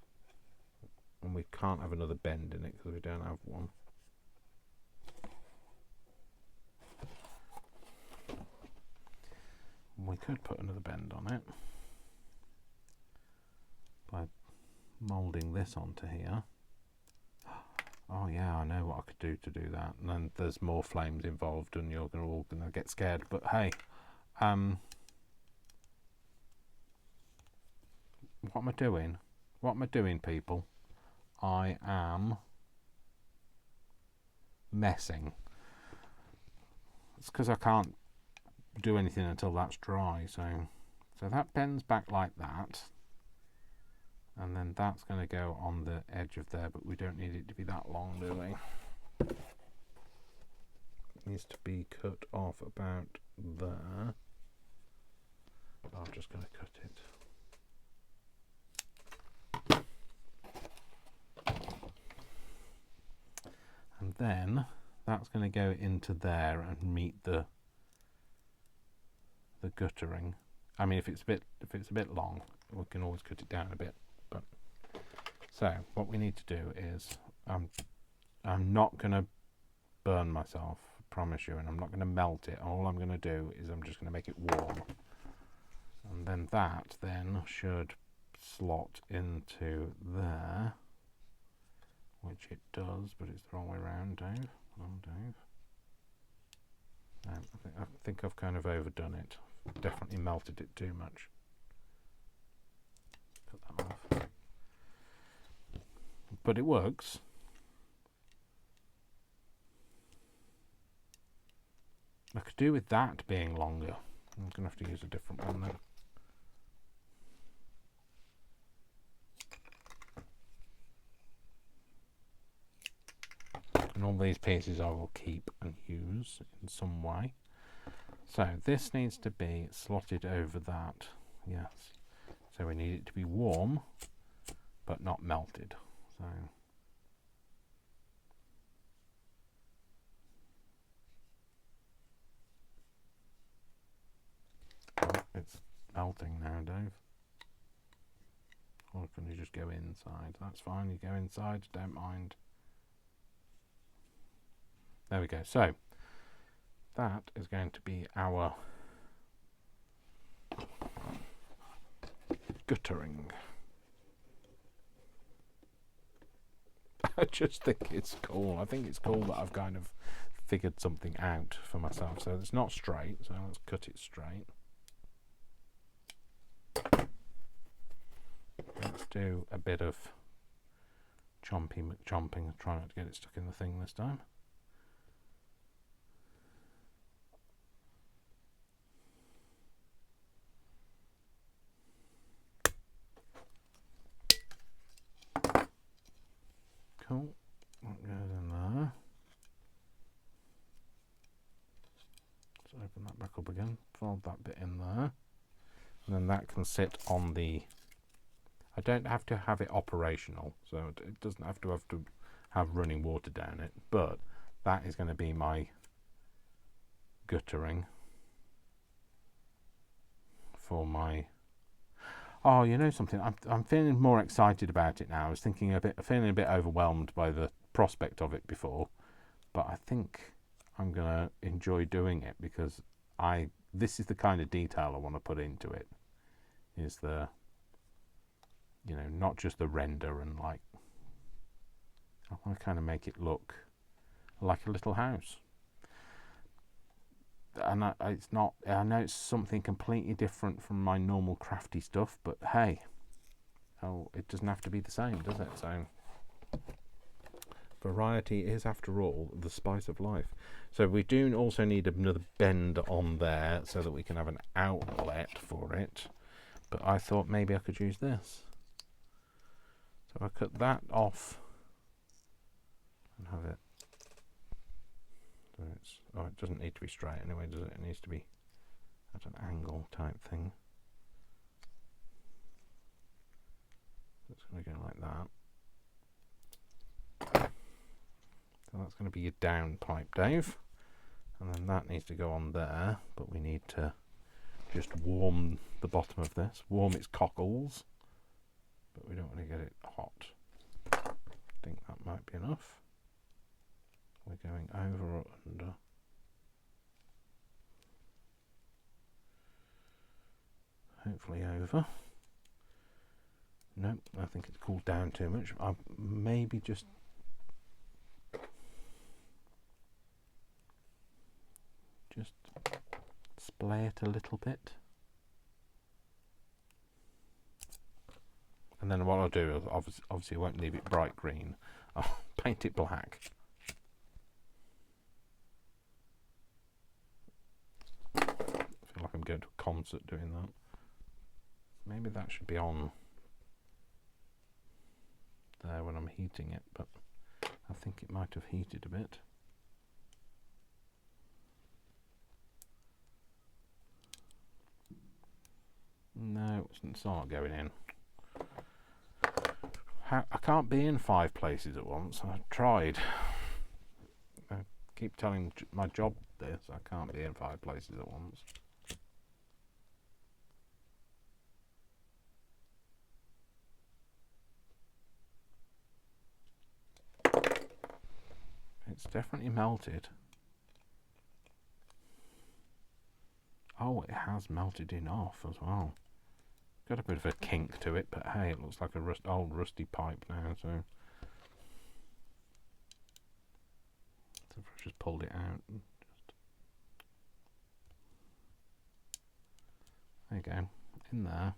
Speaker 1: And we can't have another bend in it because we don't have one. We could put another bend on it by moulding this onto here. Oh yeah, I know what I could do to do that. And then there's more flames involved and you're all going to get scared. But hey, what am I doing? What am I doing, people? I am messing. It's because I can't do anything until that's dry. So that bends back like that. And then that's going to go on the edge of there, but we don't need it to be that long, do we? It needs to be cut off about there. I'm just going to cut it. And then that's going to go into there and meet the guttering. I mean, if it's a bit long, we can always cut it down a bit. But so what we need to do is I'm not going to burn myself, I promise you, and I'm not going to melt it. All I'm going to do is I'm just going to make it warm, and then that then should slot into there, which it does, but it's the wrong way around, Dave. Come on, Dave. I think I've kind of overdone it. Definitely melted it too much. Put that off. But it works. I could do with that being longer. I'm going to have to use a different one then. And all these pieces I will keep and use in some way. So this needs to be slotted over that, yes. So we need it to be warm, but not melted. So it's melting now, Dave. Or can you just go inside? That's fine, you go inside, don't mind. There we go. So that is going to be our guttering. I just think it's cool. I think it's cool that I've kind of figured something out for myself. So it's not straight, so let's cut it straight. Let's do a bit of chomping and try not to get it stuck in the thing this time. Cool. That goes in there. Let's open that back up again. Fold that bit in there. And then that can sit on the... I don't have to have it operational, so it doesn't have to have running water down it, but that is going to be my guttering for my... Oh, you know something? I'm feeling more excited about it now. I was feeling a bit overwhelmed by the prospect of it before, but I think I'm gonna enjoy doing it because this is the kind of detail I want to put into it. Is the, you know, not just the render and like, I want to kind of make it look like a little house. And it's not, I know it's something completely different from my normal crafty stuff, but hey, it doesn't have to be the same, does it? So variety is, after all, the spice of life. So we do also need another bend on there so that we can have an outlet for it, but I thought maybe I could use this. So I cut that off and have it. Oh, it doesn't need to be straight anyway, does it? It needs to be at an angle type thing. It's going to go like that. So that's going to be your down pipe, Dave. And then that needs to go on there, but we need to just warm the bottom of this, warm its cockles, but we don't want to get it hot. I think that might be enough. We're going over or under. Hopefully over. Nope, I think it's cooled down too much. I'll maybe just splay it a little bit. And then what I'll do is obviously I won't leave it bright green. I'll paint it black. I feel like I'm going to a concert doing that. Maybe that should be on there when I'm heating it, but I think it might have heated a bit. No, it's not going in. I can't be in 5 places at once. I've tried. I keep telling my job this. I can't be in 5 places at once. It's definitely melted. Oh, it has melted in off as well. Got a bit of a kink to it, but hey, it looks like a old rusty pipe now, so if I just pulled it out. There you go, in there.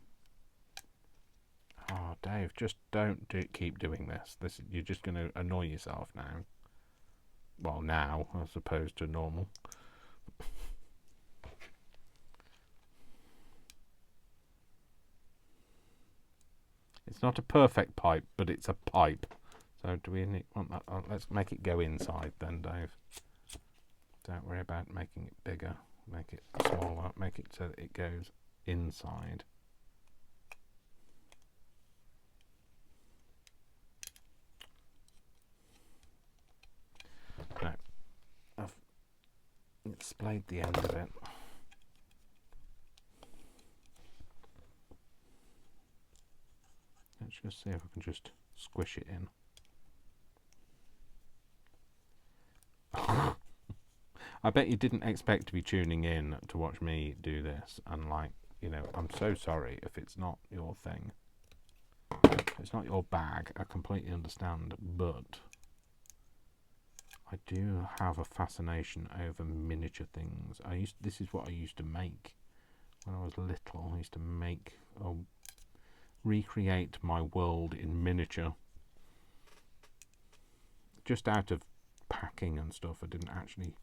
Speaker 1: Oh, Dave, just don't keep doing this. You're just going to annoy yourself now. Well, now, as opposed to normal. It's not a perfect pipe, but it's a pipe. So do we want that? Let's make it go inside then, Dave. Don't worry about making it bigger. Make it smaller. Make it so that it goes inside. No, I've splayed the end of it. Let's just see if I can just squish it in. I bet you didn't expect to be tuning in to watch me do this, and like, you know, I'm so sorry if it's not your thing. If it's not your bag, I completely understand, but I do have a fascination over miniature things. This is what I used to make when I was little. I used to make or recreate my world in miniature, just out of packing and stuff. I didn't actually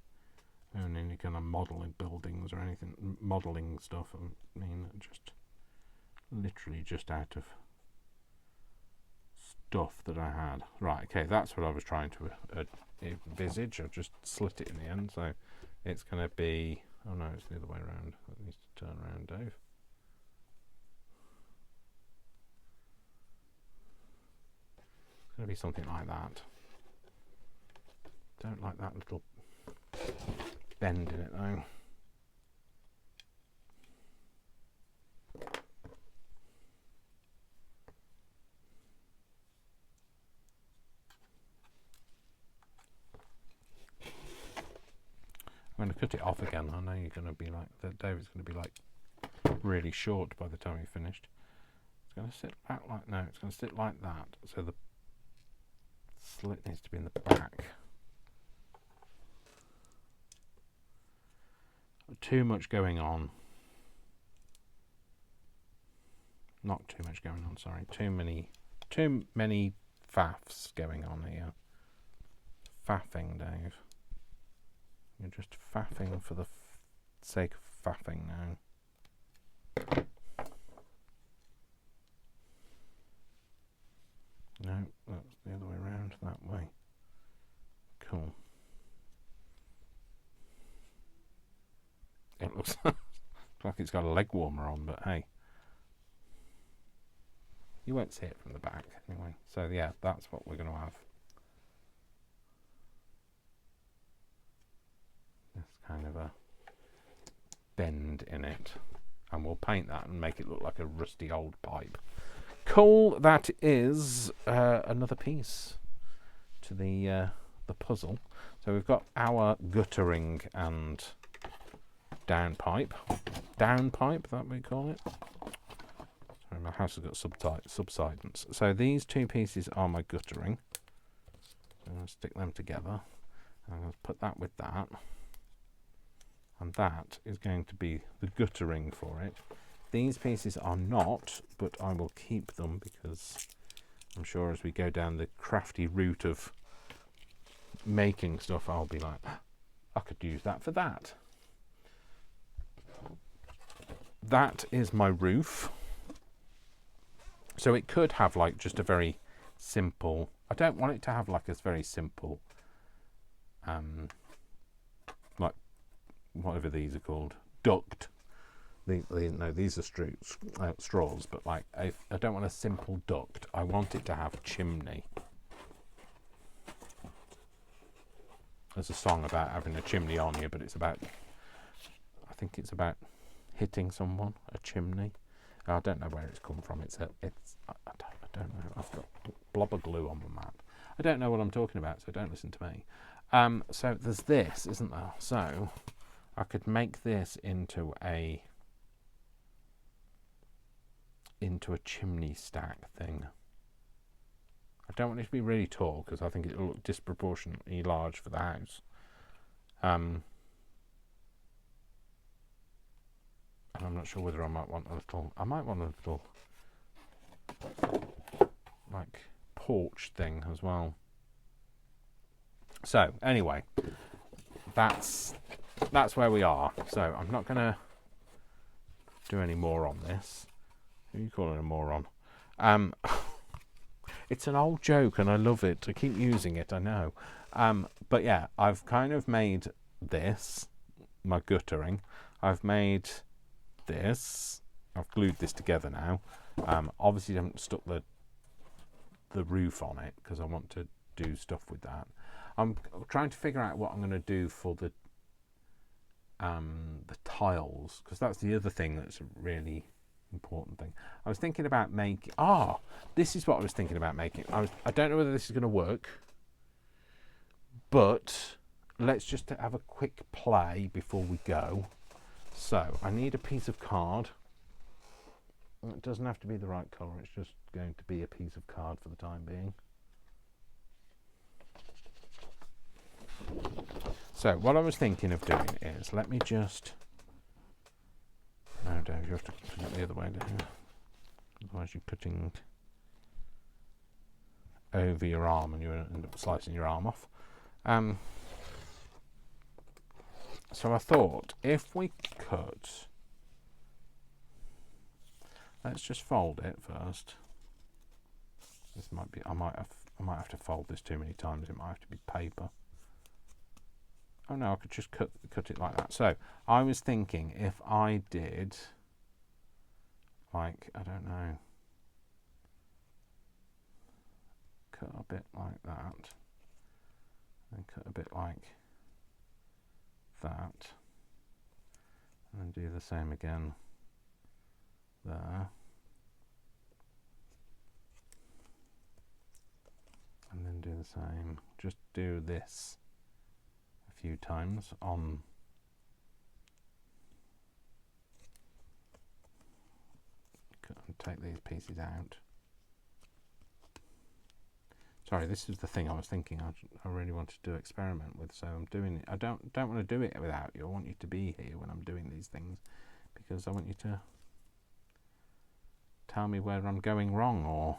Speaker 1: own any kind of modelling buildings or anything, modelling stuff. I mean, just literally just out of stuff that I had. Right, okay, that's what I was trying to envisage. I've just slit it in the end, so it's going to be, oh no, it's the other way around. That needs to turn around, Dave. It's going to be something like that. Don't like that little bend in it though. I'm going to cut it off again. I know you're going to be like, David's going to be like really short by the time you've finished. It's going to sit back like, no, it's going to sit like that. So the slit needs to be in the back. Too much going on. Not too much going on, sorry. Too many faffs going on here. Faffing, Dave. You're just faffing for the sake of faffing now. No, that's the other way around, that way. Cool. It looks like it's got a leg warmer on, but hey. You won't see it from the back anyway. So yeah, that's what we're going to have. This kind of a bend in it. And we'll paint that and make it look like a rusty old pipe. Cool, that is another piece to the puzzle. So we've got our guttering and downpipe. Downpipe, that we call it. Sorry, my house has got subsidence. So these two pieces are my guttering. I'm going to stick them together. I'm going to put that with that. And that is going to be the guttering for it. These pieces are not, but I will keep them because I'm sure as we go down the crafty route of making stuff, I'll be like, I could use that for that. That is my roof. So it could have like just a very simple, I don't want it to have like a very simple, like whatever these are called, duct. No, these are straws, but like I don't want a simple duct. I want it to have chimney. There's a song about having a chimney on you, but it's about, I think it's about hitting someone, a chimney. I don't know where it's come from. I don't know. I've got blobber glue on my map. I don't know what I'm talking about, so don't listen to me. So there's this, isn't there? So I could make this into a chimney stack thing. I don't want it to be really tall because I think it'll look disproportionately large for the house. And I'm not sure whether I might want a little like porch thing as well. So anyway, that's where we are. So I'm not gonna do any more on this. Who are you calling a moron? It's an old joke and I love it. I keep using it, I know. But yeah, I've kind of made this, my guttering. I've made this. I've glued this together now. Obviously I haven't stuck the roof on it because I want to do stuff with that. I'm trying to figure out what I'm going to do for the tiles, because that's the other thing that's a really important thing. I was thinking about making, this is what I was thinking about making. I don't know whether this is going to work, but let's just have a quick play before we go. So I need a piece of card. It doesn't have to be the right colour, it's just going to be a piece of card for the time being. So what I was thinking of doing is, let me just... No, Dave, you have to put it the other way down. Otherwise you're putting over your arm and you end up slicing your arm off. So I thought if we cut... Let's just fold it first. This might be... I might have to fold this too many times. It might have to be paper. Oh no, I could just cut it like that. So I was thinking if I did, like, I don't know, cut a bit like that, and cut a bit like that, and then do the same again there, and then do the same. Just do this a few times on take these pieces out. Sorry, this is the thing I was thinking I really wanted to experiment with, so I'm doing it. I don't want to do it without you. I want you to be here when I'm doing these things, because I want you to tell me where I'm going wrong, or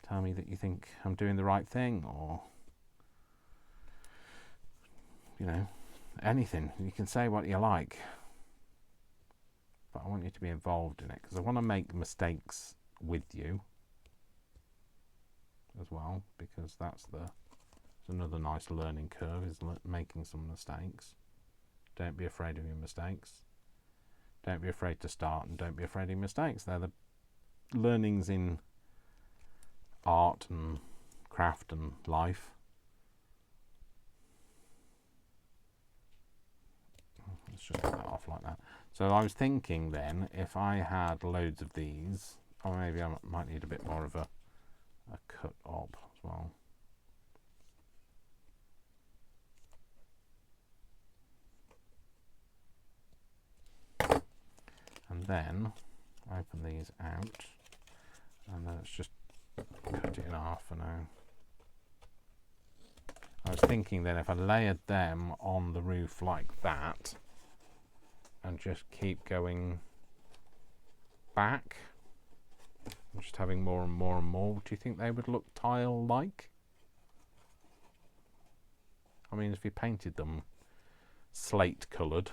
Speaker 1: tell me that you think I'm doing the right thing, or, you know, anything. You can say what you like, but I want you to be involved in it, because I want to make mistakes with you as well, because that's another nice learning curve, is making some mistakes. Don't be afraid of your mistakes. Don't be afraid to start, and don't be afraid of your mistakes. They're the learnings in art and craft and life. Let's just get that off like that. So I was thinking then, if I had loads of these, or maybe I might need a bit more of a cut up as well. And then open these out, and then let's just cut it in half for now. I was thinking then if I layered them on the roof like that and just keep going back, just having more and more and more, do you think they would look tile-like? I mean, if you painted them slate coloured,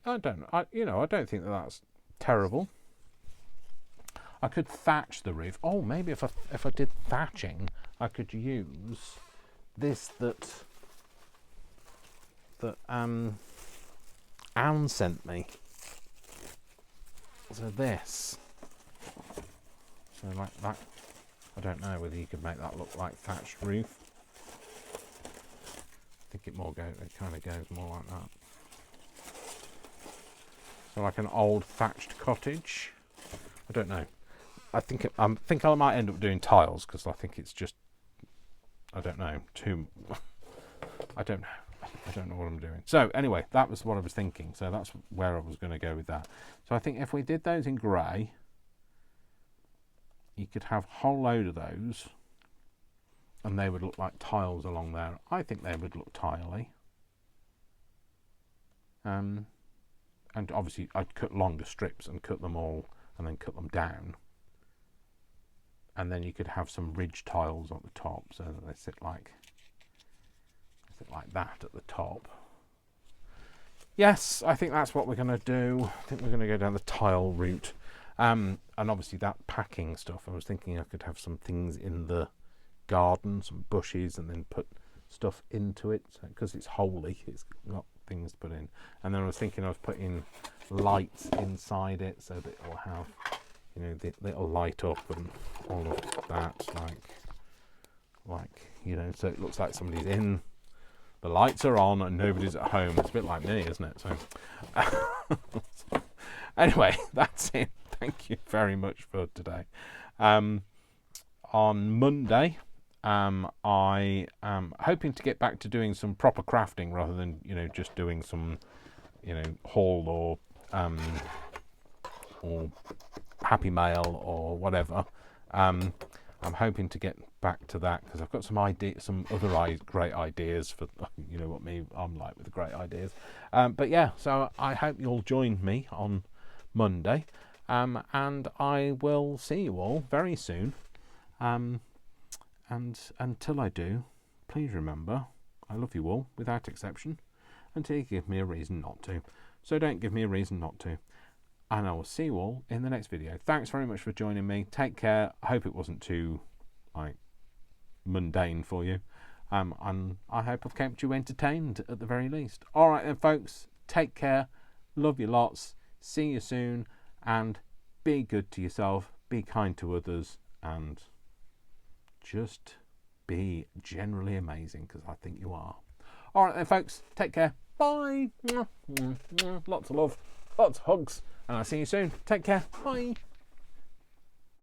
Speaker 1: I don't think that's terrible. I could thatch the roof. Oh, maybe if I did thatching, I could use this that Anne sent me. So this. So like that. I don't know whether you could make that look like thatched roof. I think it kind of goes more like that. So like an old thatched cottage. I don't know. I think I might end up doing tiles, because I think it's just, I don't know, I don't know what I'm doing. So anyway, that was what I was thinking. So that's where I was going to go with that. So I think if we did those in grey, you could have a whole load of those, and they would look like tiles along there. I think they would look tiley. And obviously I'd cut longer strips and cut them all, and then cut them down. And then you could have some ridge tiles on the top, so that they sit like that at the top. Yes, I think that's what we're going to do. I think we're going to go down the tile route. And obviously that packing stuff, I was thinking I could have some things in the garden, some bushes, and then put stuff into it, because it's holy, it's got things to put in. And then I was thinking of putting lights inside it, so that it will have, you know, it'll light up and all of that, like, you know, so it looks like somebody's in, the lights are on and nobody's at home. It's a bit like me, isn't it? So anyway, that's it. Thank you very much for today. On Monday, I am hoping to get back to doing some proper crafting rather than, you know, just doing some, you know, haul or Happy Mail or whatever. I'm I'm hoping to get back to that because I've got some other great ideas for, you know what I'm like with the great ideas. But yeah, so I hope you'll join me on Monday, and I will see you all very soon. And until I do, please remember, I love you all without exception, until you give me a reason not to. So don't give me a reason not to. And I will see you all in the next video. Thanks very much for joining me. Take care. I hope it wasn't too mundane for you. And I hope I've kept you entertained at the very least. All right then, folks. Take care. Love you lots. See you soon. And be good to yourself. Be kind to others. And just be generally amazing, because I think you are. All right then, folks. Take care. Bye. Lots of love. Lots of hugs. And I'll see you soon. Take care. Bye.